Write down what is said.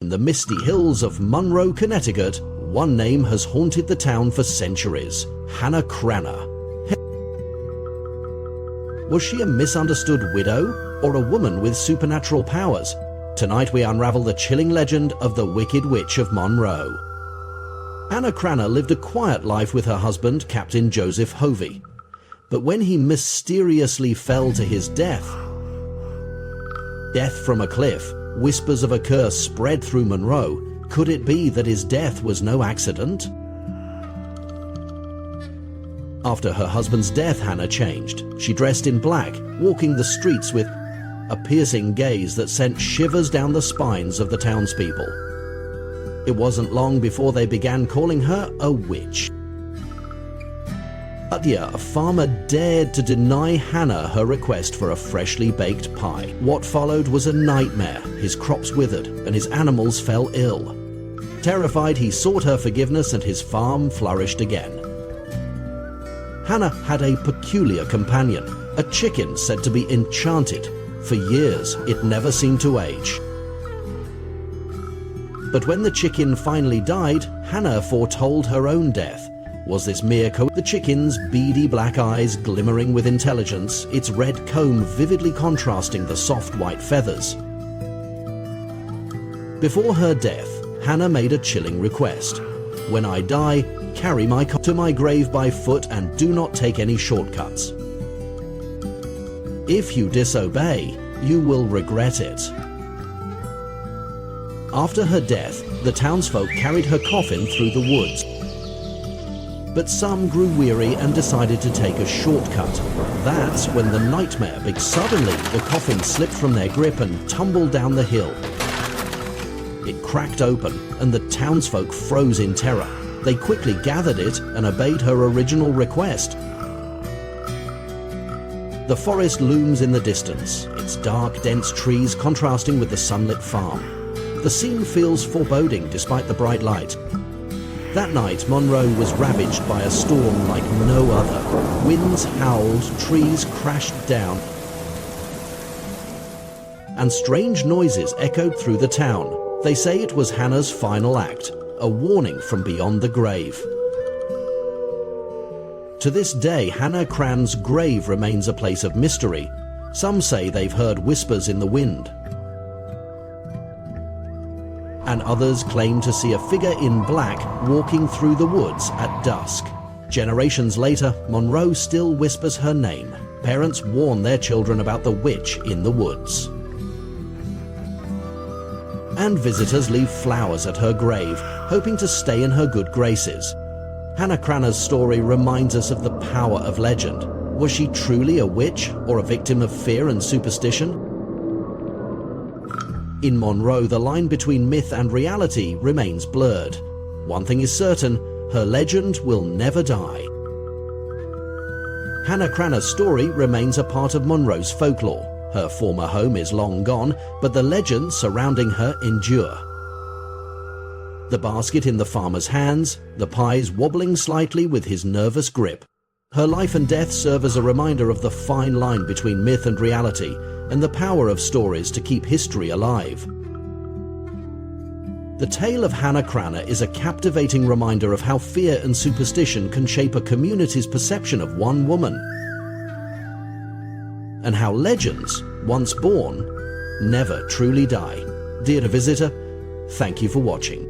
In the misty hills of Monroe, Connecticut, one name has haunted the town for centuries: Hannah Cranna. Was she a misunderstood widow or a woman with supernatural powers? Tonight we unravel the chilling legend of the Wicked Witch of Monroe. Hannah Cranna lived a quiet life with her husband, Captain Joseph Hovey. But when he mysteriously fell to his death from a cliff, whispers of a curse spread through Monroe. Could it be that his death was no accident? After her husband's death, Hannah changed. She dressed in black, walking the streets with a piercing gaze that sent shivers down the spines of the townspeople. It wasn't long before they began calling her a witch. But a farmer dared to deny Hannah her request for a freshly baked pie. What followed was a nightmare. His crops withered and his animals fell ill. Terrified, he sought her forgiveness and his farm flourished again. Hannah had a peculiar companion, a chicken said to be enchanted. For years, it never seemed to age. But when the chicken finally died, Hannah foretold her own death. Was this mere coincidence? The chicken's beady black eyes glimmering with intelligence, its red comb vividly contrasting the soft white feathers. Before her death, Hannah made a chilling request. When I die, carry my coffin to my grave by foot and do not take any shortcuts. If you disobey, you will regret it. After her death, the townsfolk carried her coffin through the woods. But some grew weary and decided to take a shortcut. That's when the nightmare began. Suddenly, the coffin slipped from their grip and tumbled down the hill. It cracked open, and the townsfolk froze in terror. They quickly gathered it and obeyed her original request. The forest looms in the distance, its dark, dense trees contrasting with the sunlit farm. The scene feels foreboding despite the bright light. That night, Monroe was ravaged by a storm like no other. Winds howled, trees crashed down, and strange noises echoed through the town. They say it was Hannah's final act, a warning from beyond the grave. To this day, Hannah Cranna's grave remains a place of mystery. Some say they've heard whispers in the wind, and others claim to see a figure in black walking through the woods at dusk. Generations later, Monroe still whispers her name. Parents warn their children about the witch in the woods. And visitors leave flowers at her grave, hoping to stay in her good graces. Hannah Cranna's story reminds us of the power of legend. Was she truly a witch or a victim of fear and superstition? In Monroe, the line between myth and reality remains blurred. One thing is certain, her legend will never die. Hannah Cranna's story remains a part of Monroe's folklore. Her former home is long gone, but the legends surrounding her endure. The basket in the farmer's hands, the pies wobbling slightly with his nervous grip. Her life and death serve as a reminder of the fine line between myth and reality, and the power of stories to keep history alive. The tale of Hannah Cranna is a captivating reminder of how fear and superstition can shape a community's perception of one woman, and how legends, once born, never truly die. Dear visitor, thank you for watching.